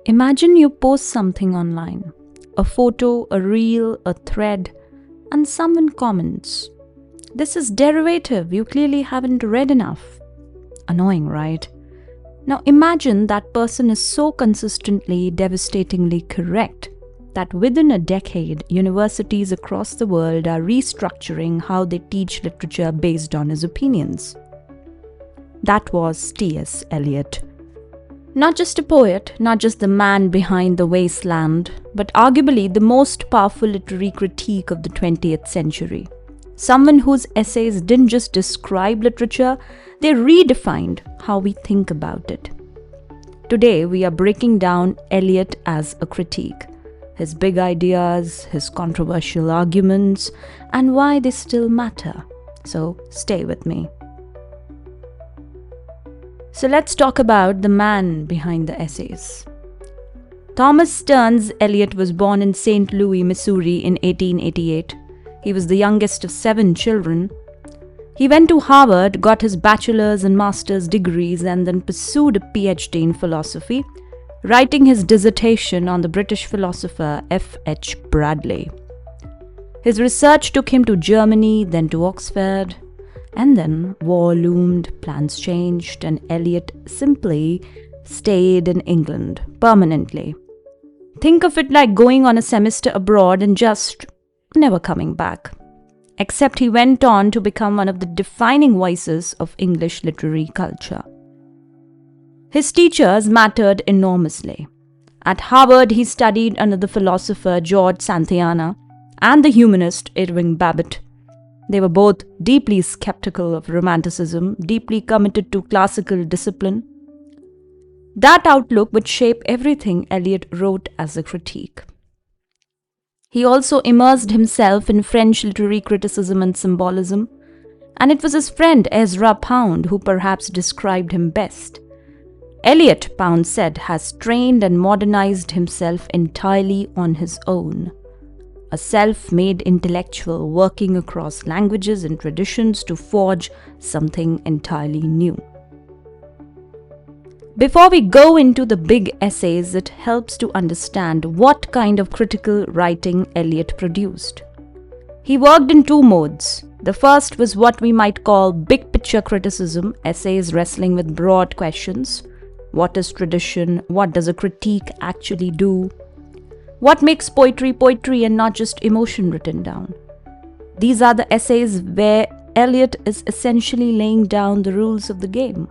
Imagine you post something online, a photo, a reel, a thread, and someone comments, "This is derivative, you clearly haven't read enough." Annoying, right? Now imagine that person is so consistently, devastatingly correct that within a decade, universities across the world are restructuring how they teach literature based on his opinions. That was T.S. Eliot. Not just a poet, not just the man behind The Wasteland, but arguably the most powerful literary critique of the 20th century. Someone whose essays didn't just describe literature, they redefined how we think about it. Today, we are breaking down Eliot as a critique, his big ideas, his controversial arguments, and why they still matter. So stay with me. So let's talk about the man behind the essays. Thomas Stearns Eliot was born in St. Louis, Missouri in 1888. He was the youngest of 7 children. He went to Harvard, got his bachelor's and master's degrees, and then pursued a PhD in philosophy, writing his dissertation on the British philosopher F.H. Bradley. His research took him to Germany, then to Oxford, and then war loomed, plans changed, and Eliot simply stayed in England permanently. Think of it like going on a semester abroad and just never coming back. Except he went on to become one of the defining voices of English literary culture. His teachers mattered enormously. At Harvard, he studied under the philosopher George Santayana and the humanist Irving Babbitt. They were both deeply skeptical of Romanticism, deeply committed to classical discipline. That outlook would shape everything Eliot wrote as a critique. He also immersed himself in French literary criticism and symbolism, and it was his friend Ezra Pound who perhaps described him best. Eliot, Pound said, has trained and modernized himself entirely on his own. A self-made intellectual working across languages and traditions to forge something entirely new. Before we go into the big essays, it helps to understand what kind of critical writing Eliot produced. He worked in 2 modes. The first was what we might call big picture criticism, essays wrestling with broad questions. What is tradition? What does a critique actually do? What makes poetry poetry and not just emotion written down? These are the essays where Eliot is essentially laying down the rules of the game.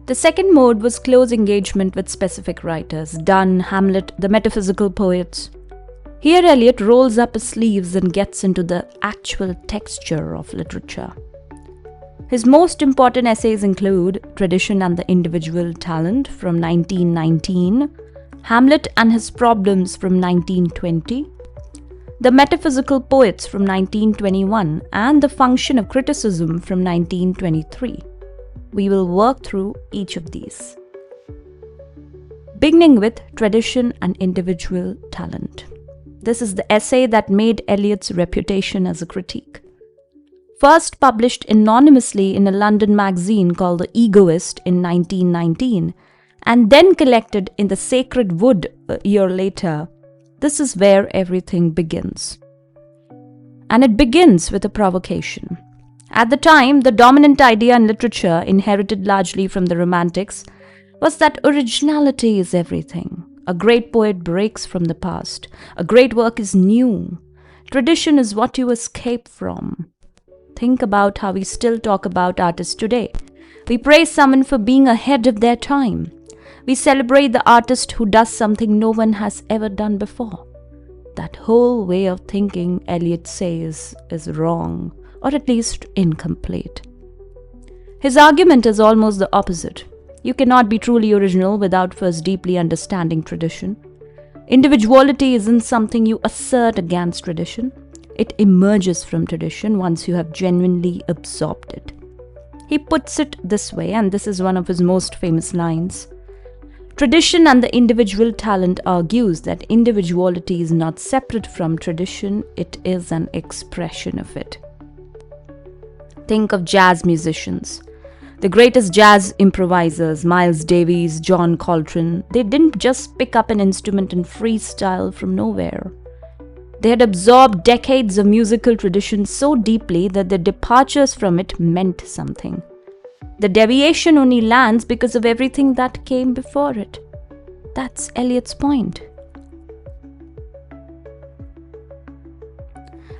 The second mode was close engagement with specific writers, Donne, Hamlet, the metaphysical poets. Here Eliot rolls up his sleeves and gets into the actual texture of literature. His most important essays include Tradition and the Individual Talent from 1919, Hamlet and His Problems from 1920, The Metaphysical Poets from 1921, and The Function of Criticism from 1923. We will work through each of these. Beginning with Tradition and Individual Talent. This is the essay that made Eliot's reputation as a critique. First published anonymously in a London magazine called The Egoist in 1919, and then collected in The Sacred Wood a year later, this is where everything begins. And it begins with a provocation. At the time, the dominant idea in literature, inherited largely from the Romantics, was that originality is everything. A great poet breaks from the past. A great work is new. Tradition is what you escape from. Think about how we still talk about artists today. We praise someone for being ahead of their time. We celebrate the artist who does something no one has ever done before. That whole way of thinking, Eliot says, is wrong, or at least incomplete. His argument is almost the opposite. You cannot be truly original without first deeply understanding tradition. Individuality isn't something you assert against tradition. It emerges from tradition once you have genuinely absorbed it. He puts it this way, and this is one of his most famous lines. Tradition and the individual talent argues that individuality is not separate from tradition, it is an expression of it. Think of jazz musicians. The greatest jazz improvisers, Miles Davis, John Coltrane, they didn't just pick up an instrument and freestyle from nowhere. They had absorbed decades of musical tradition so deeply that their departures from it meant something. The deviation only lands because of everything that came before it. That's Eliot's point.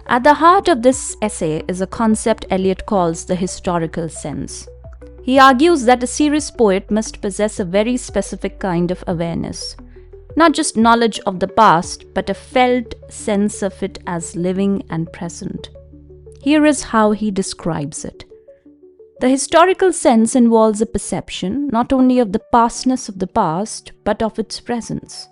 At the heart of this essay is a concept Eliot calls the historical sense. He argues that a serious poet must possess a very specific kind of awareness. Not just knowledge of the past, but a felt sense of it as living and present. Here is how he describes it. The historical sense involves a perception not only of the pastness of the past, but of its presence.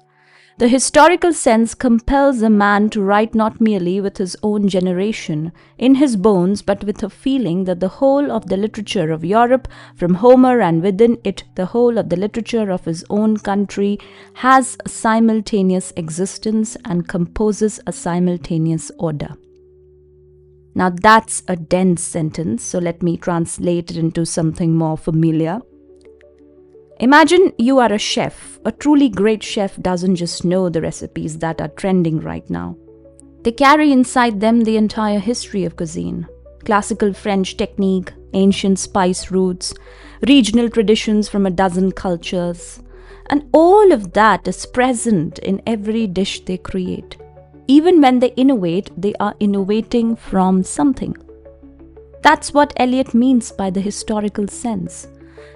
The historical sense compels a man to write not merely with his own generation, in his bones, but with a feeling that the whole of the literature of Europe, from Homer and within it the whole of the literature of his own country, has a simultaneous existence and composes a simultaneous order. Now that's a dense sentence, so let me translate it into something more familiar. Imagine you are a chef. A truly great chef doesn't just know the recipes that are trending right now. They carry inside them the entire history of cuisine. Classical French technique, ancient spice roots, regional traditions from a dozen cultures. And all of that is present in every dish they create. Even when they innovate, they are innovating from something. That's what Eliot means by the historical sense.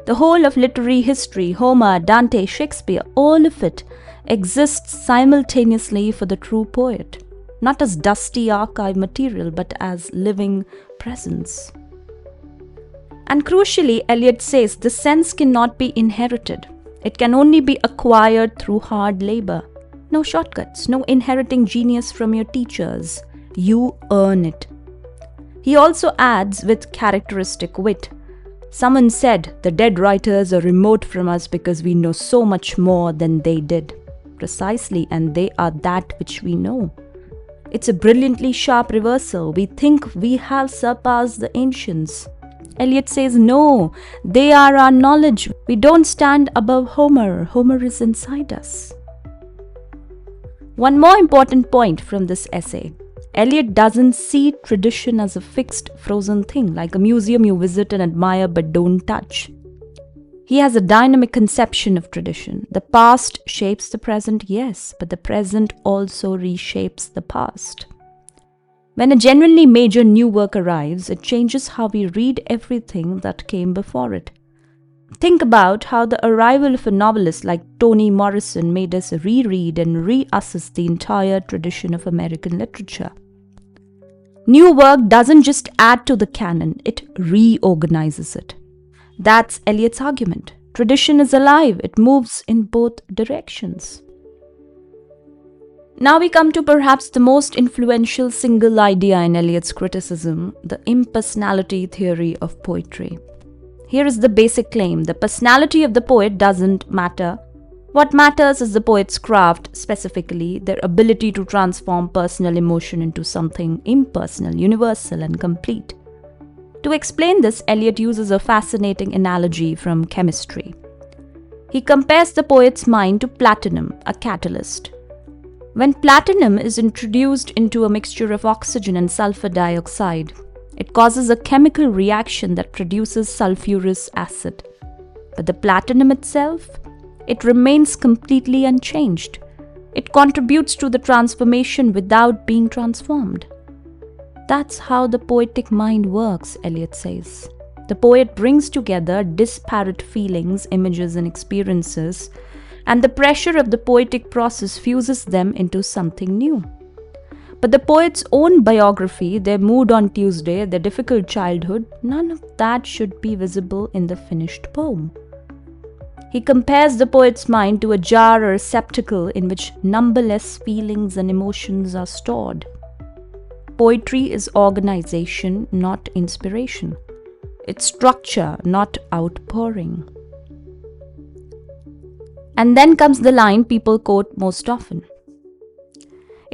The whole of literary history, Homer, Dante, Shakespeare, all of it exists simultaneously for the true poet, not as dusty archive material, but as living presence. And crucially, Eliot says the sense cannot be inherited. It can only be acquired through hard labor. No shortcuts, no inheriting genius from your teachers. You earn it. He also adds with characteristic wit, someone said the dead writers are remote from us because we know so much more than they did. Precisely, and they are that which we know. It's a brilliantly sharp reversal. We think we have surpassed the ancients. Eliot says no, they are our knowledge. We don't stand above Homer. Homer is inside us. One more important point from this essay. Eliot doesn't see tradition as a fixed, frozen thing, like a museum you visit and admire but don't touch. He has a dynamic conception of tradition. The past shapes the present, yes, but the present also reshapes the past. When a genuinely major new work arrives, it changes how we read everything that came before it. Think about how the arrival of a novelist like Toni Morrison made us reread and reassess the entire tradition of American literature. New work doesn't just add to the canon, it reorganizes it. That's Eliot's argument. Tradition is alive, it moves in both directions. Now we come to perhaps the most influential single idea in Eliot's criticism, the impersonality theory of poetry. Here is the basic claim: the personality of the poet doesn't matter. What matters is the poet's craft, specifically their ability to transform personal emotion into something impersonal, universal, and complete. To explain this, Eliot uses a fascinating analogy from chemistry. He compares the poet's mind to platinum, a catalyst. When platinum is introduced into a mixture of oxygen and sulfur dioxide, it causes a chemical reaction that produces sulfurous acid. But the platinum itself, it remains completely unchanged. It contributes to the transformation without being transformed. That's how the poetic mind works, Eliot says. The poet brings together disparate feelings, images, and experiences, and the pressure of the poetic process fuses them into something new. But the poet's own biography, their mood on Tuesday, their difficult childhood, none of that should be visible in the finished poem. He compares the poet's mind to a jar or receptacle in which numberless feelings and emotions are stored. Poetry is organization, not inspiration. It's structure, not outpouring. And then comes the line people quote most often.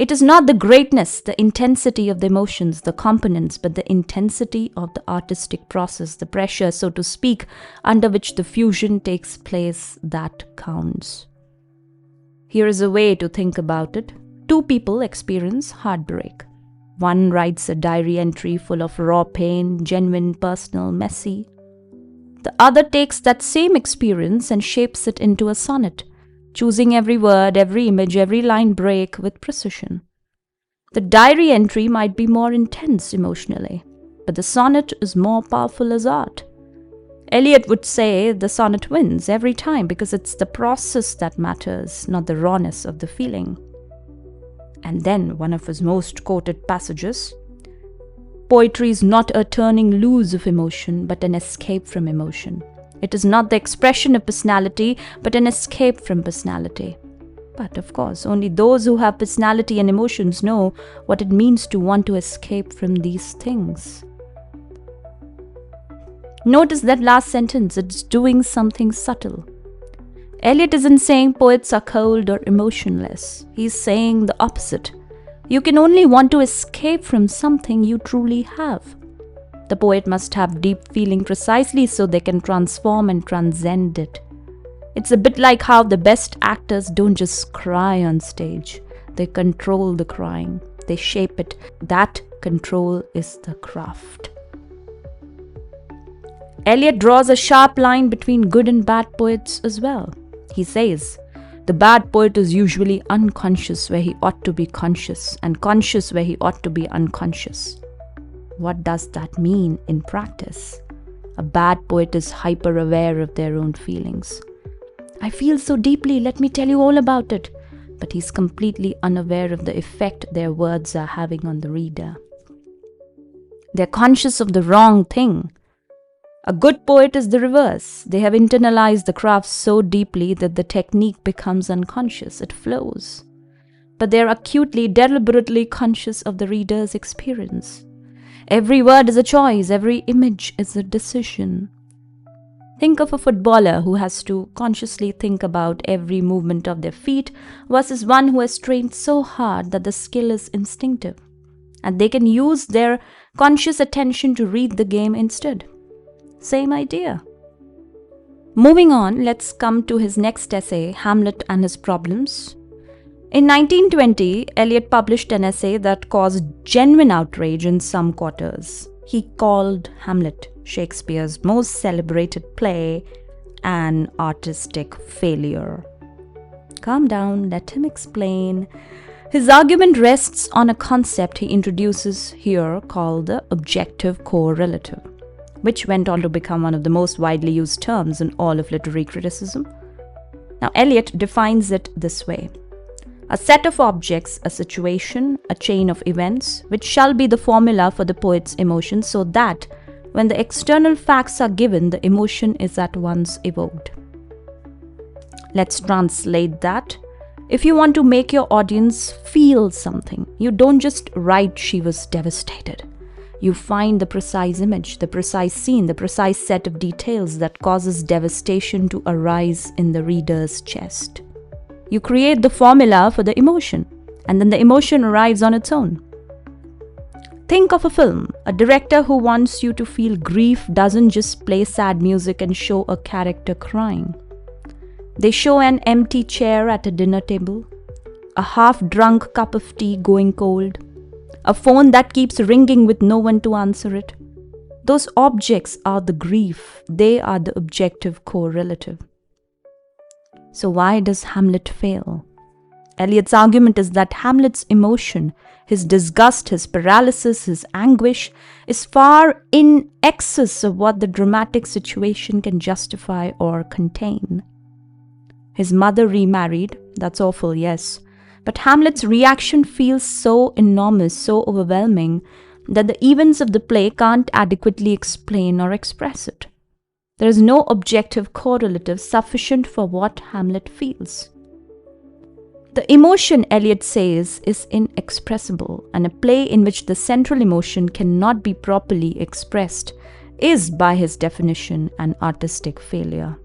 It is not the greatness, the intensity of the emotions, the components, but the intensity of the artistic process, the pressure, so to speak, under which the fusion takes place that counts. Here is a way to think about it. Two people experience heartbreak. One writes a diary entry full of raw pain, genuine, personal, messy. The other takes that same experience and shapes it into a sonnet, choosing every word, every image, every line break with precision. The diary entry might be more intense emotionally, but the sonnet is more powerful as art. Eliot would say the sonnet wins every time because it's the process that matters, not the rawness of the feeling. And then one of his most quoted passages, "Poetry is not a turning loose of emotion, but an escape from emotion. It is not the expression of personality, but an escape from personality." But of course, only those who have personality and emotions know what it means to want to escape from these things. Notice that last sentence, it's doing something subtle. Eliot isn't saying poets are cold or emotionless. He's saying the opposite. You can only want to escape from something you truly have. The poet must have deep feeling precisely so they can transform and transcend it. It's a bit like how the best actors don't just cry on stage. They control the crying. They shape it. That control is the craft. Eliot draws a sharp line between good and bad poets as well. He says, the bad poet is usually unconscious where he ought to be conscious, and conscious where he ought to be unconscious. What does that mean in practice? A bad poet is hyper-aware of their own feelings. I feel so deeply, let me tell you all about it. But he's completely unaware of the effect their words are having on the reader. They're conscious of the wrong thing. A good poet is the reverse. They have internalized the craft so deeply that the technique becomes unconscious. It flows. But they're acutely, deliberately conscious of the reader's experience. Every word is a choice. Every image is a decision. Think of a footballer who has to consciously think about every movement of their feet versus one who has trained so hard that the skill is instinctive. And they can use their conscious attention to read the game instead. Same idea. Moving on, let's come to his next essay, Hamlet and His Problems. In 1920, Eliot published an essay that caused genuine outrage in some quarters. He called Hamlet, Shakespeare's most celebrated play, an artistic failure. Calm down, let him explain. His argument rests on a concept he introduces here called the objective correlative, which went on to become one of the most widely used terms in all of literary criticism. Now, Eliot defines it this way. A set of objects, a situation, a chain of events, which shall be the formula for the poet's emotion so that, when the external facts are given, the emotion is at once evoked. Let's translate that. If you want to make your audience feel something, you don't just write "she was devastated." You find the precise image, the precise scene, the precise set of details that causes devastation to arise in the reader's chest. You create the formula for the emotion, and then the emotion arrives on its own. Think of a film. A director who wants you to feel grief doesn't just play sad music and show a character crying. They show an empty chair at a dinner table, a half-drunk cup of tea going cold, a phone that keeps ringing with no one to answer it. Those objects are the grief. They are the objective correlative. So why does Hamlet fail? Eliot's argument is that Hamlet's emotion, his disgust, his paralysis, his anguish, is far in excess of what the dramatic situation can justify or contain. His mother remarried. That's awful, yes. But Hamlet's reaction feels so enormous, so overwhelming, that the events of the play can't adequately explain or express it. There is no objective correlative sufficient for what Hamlet feels. The emotion, Eliot says, is inexpressible, and a play in which the central emotion cannot be properly expressed is, by his definition, an artistic failure.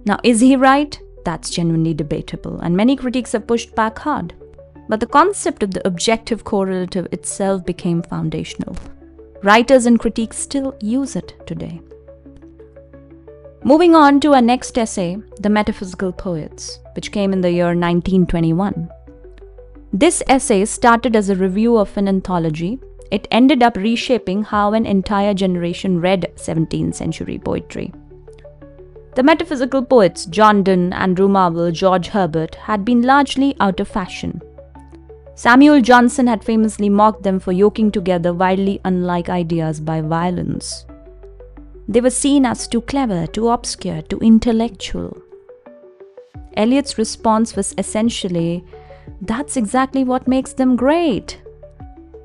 Now, is he right? That's genuinely debatable, and many critics have pushed back hard. but the concept of the objective correlative itself became foundational. Writers and critics still use it today. Moving on to our next essay, The Metaphysical Poets, which came in the year 1921. This essay started as a review of an anthology. It ended up reshaping how an entire generation read 17th century poetry. The metaphysical poets John Donne, Andrew Marvell, George Herbert had been largely out of fashion. Samuel Johnson had famously mocked them for yoking together wildly unlike ideas by violence. They were seen as too clever, too obscure, too intellectual. Eliot's response was essentially, that's exactly what makes them great.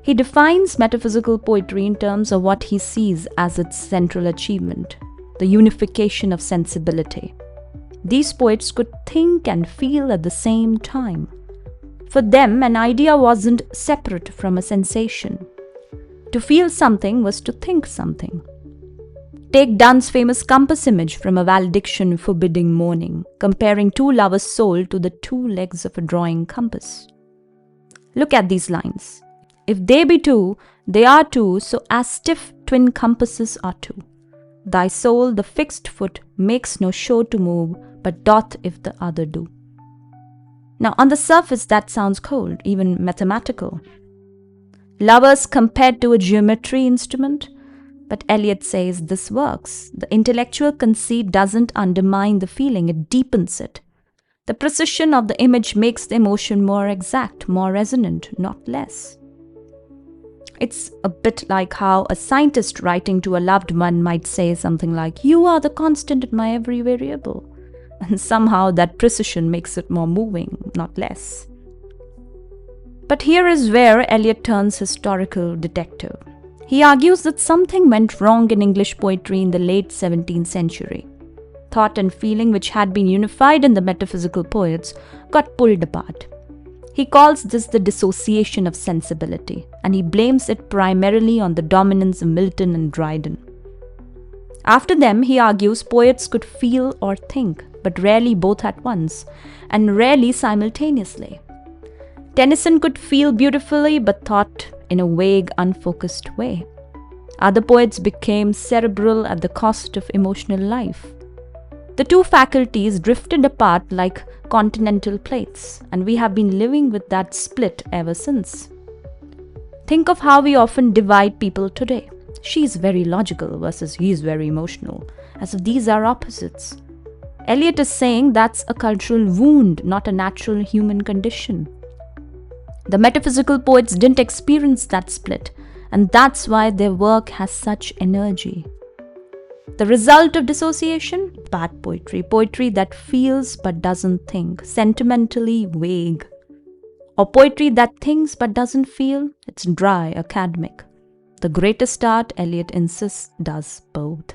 He defines metaphysical poetry in terms of what he sees as its central achievement, the unification of sensibility. These poets could think and feel at the same time. For them, an idea wasn't separate from a sensation. To feel something was to think something. Take Donne's famous compass image from a valediction forbidding mourning, comparing two lovers' souls to the two legs of a drawing compass. Look at these lines. If they be two, they are two, so as stiff twin compasses are two. Thy soul, the fixed foot, makes no show to move, but doth if the other do. Now, on the surface, that sounds cold, even mathematical. Lovers compared to a geometry instrument? But Eliot says this works. The intellectual conceit doesn't undermine the feeling, it deepens it. The precision of the image makes the emotion more exact, more resonant, not less. It's a bit like how a scientist writing to a loved one might say something like, "You are the constant in my every variable." And somehow that precision makes it more moving, not less. But here is where Eliot turns historical detective. He argues that something went wrong in English poetry in the late 17th century. Thought and feeling, which had been unified in the metaphysical poets, got pulled apart. He calls this the dissociation of sensibility, and he blames it primarily on the dominance of Milton and Dryden. After them, he argues poets could feel or think, but rarely both at once, and rarely simultaneously. Tennyson could feel beautifully, but thought in a vague, unfocused way. Other poets became cerebral at the cost of emotional life. The two faculties drifted apart like continental plates, and we have been living with that split ever since. Think of how we often divide people today. She's very logical versus he's very emotional, as if these are opposites. Eliot is saying that's a cultural wound, not a natural human condition. The metaphysical poets didn't experience that split, and that's why their work has such energy. The result of dissociation? Bad poetry. Poetry that feels but doesn't think, sentimentally vague. Or poetry that thinks but doesn't feel, it's dry, academic. The greatest art, Eliot insists, does both.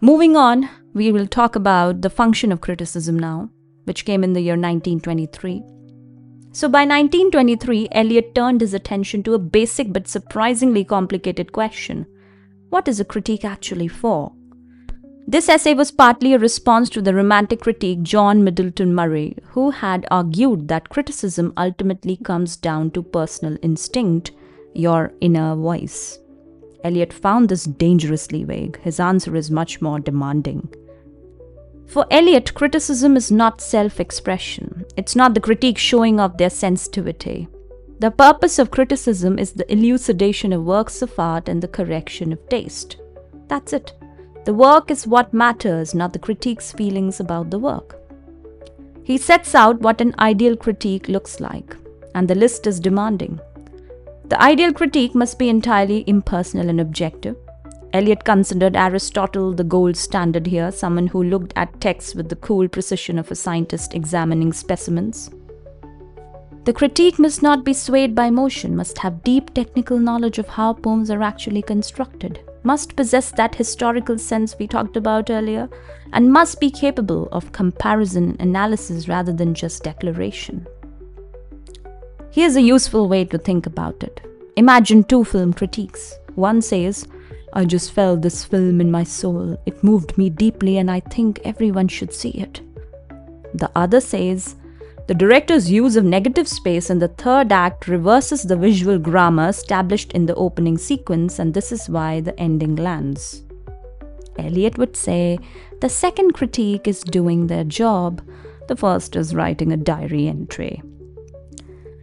Moving on, we will talk about the function of criticism now, which came in the year 1923. So by 1923, Eliot turned his attention to a basic but surprisingly complicated question. What is a critique actually for? This essay was partly a response to the Romantic critic John Middleton Murray, who had argued that criticism ultimately comes down to personal instinct, your inner voice. Eliot found this dangerously vague. His answer is much more demanding. For Eliot, criticism is not self-expression. It's not the critique showing off their sensitivity. The purpose of criticism is the elucidation of works of art and the correction of taste. That's it. The work is what matters, not the critique's feelings about the work. He sets out what an ideal critique looks like, and the list is demanding. The ideal critique must be entirely impersonal and objective. Eliot considered Aristotle the gold standard here, someone who looked at texts with the cool precision of a scientist examining specimens. The critique must not be swayed by emotion, must have deep technical knowledge of how poems are actually constructed, must possess that historical sense we talked about earlier, and must be capable of comparison analysis rather than just declaration. Here's a useful way to think about it. Imagine two film critiques. One says, "I just felt this film in my soul. It moved me deeply and I think everyone should see it." The other says, The director's use of negative space in the third act reverses the visual grammar established in the opening sequence, and this is why the ending lands. Eliot would say, the second critique is doing their job, the first is writing a diary entry.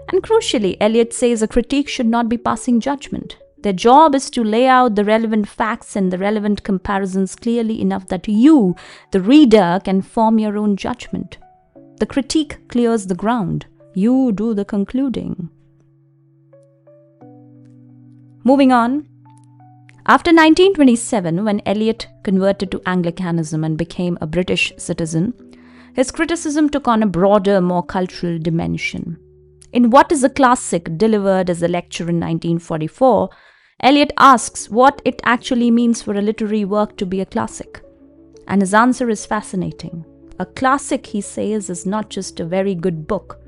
And crucially, Eliot says a critique should not be passing judgment. Their job is to lay out the relevant facts and the relevant comparisons clearly enough that you, the reader, can form your own judgment. The critique clears the ground. You do the concluding. Moving on. After 1927, when Eliot converted to Anglicanism and became a British citizen, his criticism took on a broader, more cultural dimension. In What is a Classic, delivered as a lecture in 1944, Eliot asks what it actually means for a literary work to be a classic. And his answer is fascinating. A classic, he says, is not just a very good book.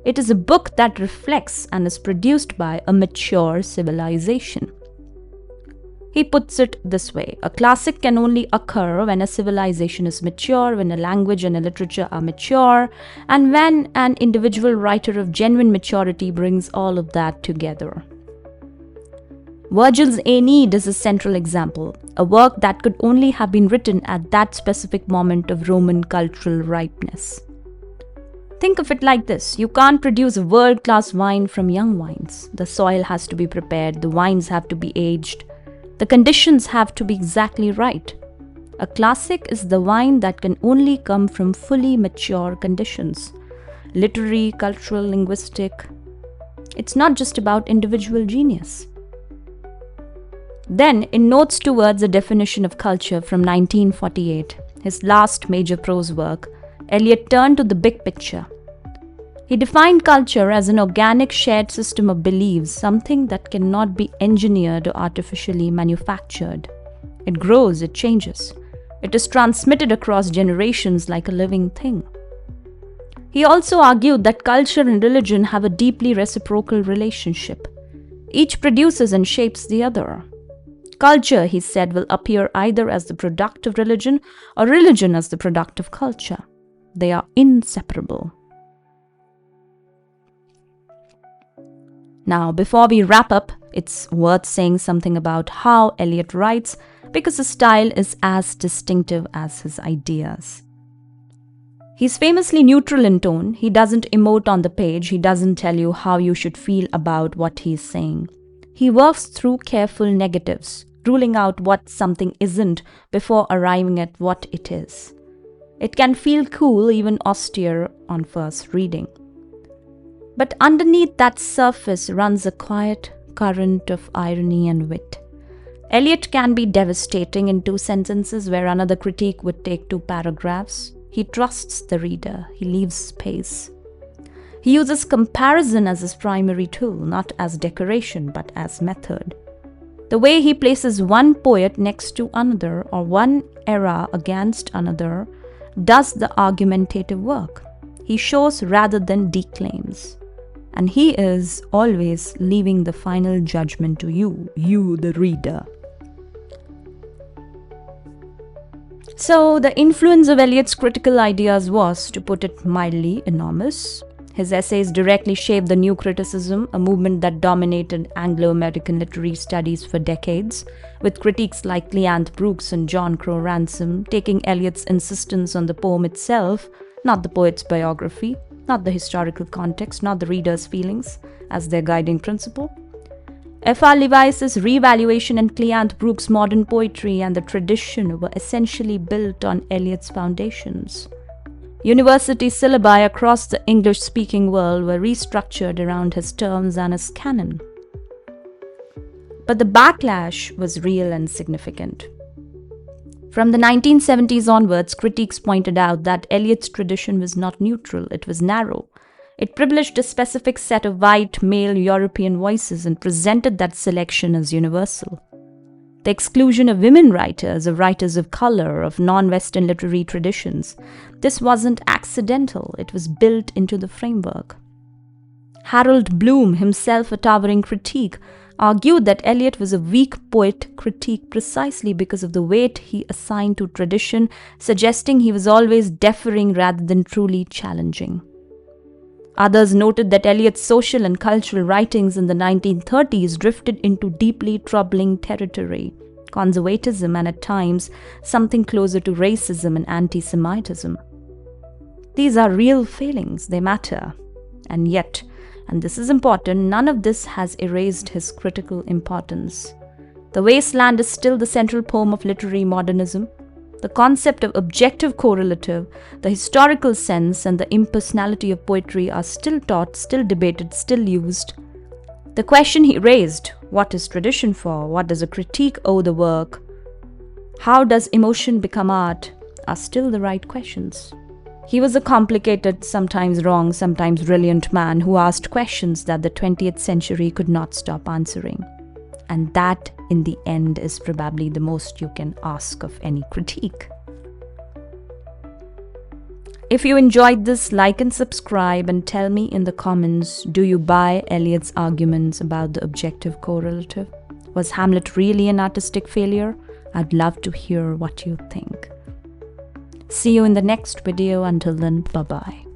It is a book that reflects and is produced by a mature civilization. He puts it this way: a classic can only occur when a civilization is mature, when a language and a literature are mature, and when an individual writer of genuine maturity brings all of that together. Virgil's Aeneid is a central example, a work that could only have been written at that specific moment of Roman cultural ripeness. Think of it like this: you can't produce a world-class wine from young wines. The soil has to be prepared, the wines have to be aged, the conditions have to be exactly right. A classic is the wine that can only come from fully mature conditions. Literary, cultural, linguistic. It's not just about individual genius. Then, in Notes Towards a Definition of Culture from 1948, his last major prose work, Eliot turned to the big picture. He defined culture as an organic shared system of beliefs, something that cannot be engineered or artificially manufactured. It grows, it changes. It is transmitted across generations like a living thing. He also argued that culture and religion have a deeply reciprocal relationship. Each produces and shapes the other. Culture, he said, will appear either as the product of religion or religion as the product of culture. They are inseparable. Now, before we wrap up, it's worth saying something about how Eliot writes, because his style is as distinctive as his ideas. He's famously neutral in tone. He doesn't emote on the page. He doesn't tell you how you should feel about what he's saying. He works through careful negatives, ruling out what something isn't before arriving at what it is. It can feel cool, even austere on first reading. But underneath that surface runs a quiet current of irony and wit. Eliot can be devastating in 2 sentences where another critique would take 2 paragraphs. He trusts the reader. He leaves space. He uses comparison as his primary tool, not as decoration, but as method. The way he places one poet next to another or one era against another does the argumentative work. He shows rather than declaims. And he is always leaving the final judgment to you the reader. So, the influence of Eliot's critical ideas was, to put it mildly, enormous. His essays directly shaped the New Criticism, a movement that dominated Anglo-American literary studies for decades, with critics like Cleanth Brooks and John Crowe Ransom taking Eliot's insistence on the poem itself, not the poet's biography, not the historical context, not the reader's feelings, as their guiding principle. F.R. Leavis's revaluation and Cleanth Brooks' modern poetry and the tradition were essentially built on Eliot's foundations. University syllabi across the English-speaking world were restructured around his terms and his canon. But the backlash was real and significant. From the 1970s onwards, critics pointed out that Eliot's tradition was not neutral, it was narrow. It privileged a specific set of white, male European voices and presented that selection as universal. The exclusion of women writers, of writers of color, of non-Western literary traditions. This wasn't accidental, it was built into the framework. Harold Bloom, himself a towering critic, argued that Eliot was a weak poet critique precisely because of the weight he assigned to tradition, suggesting he was always deferring rather than truly challenging. Others noted that Eliot's social and cultural writings in the 1930s drifted into deeply troubling territory, conservatism, and at times something closer to racism and anti-Semitism. These are real feelings, they matter. And yet, and this is important, none of this has erased his critical importance. The Wasteland is still the central poem of literary modernism. The concept of objective correlative, the historical sense, and the impersonality of poetry are still taught, still debated, still used. The question he raised, what is tradition for? What does a critique owe the work? How does emotion become art? Are still the right questions. He was a complicated, sometimes wrong, sometimes brilliant man who asked questions that the 20th century could not stop answering. And that, in the end, is probably the most you can ask of any critique. If you enjoyed this, like and subscribe and tell me in the comments, do you buy Eliot's arguments about the objective correlative? Was Hamlet really an artistic failure? I'd love to hear what you think. See you in the next video. Until then, bye-bye.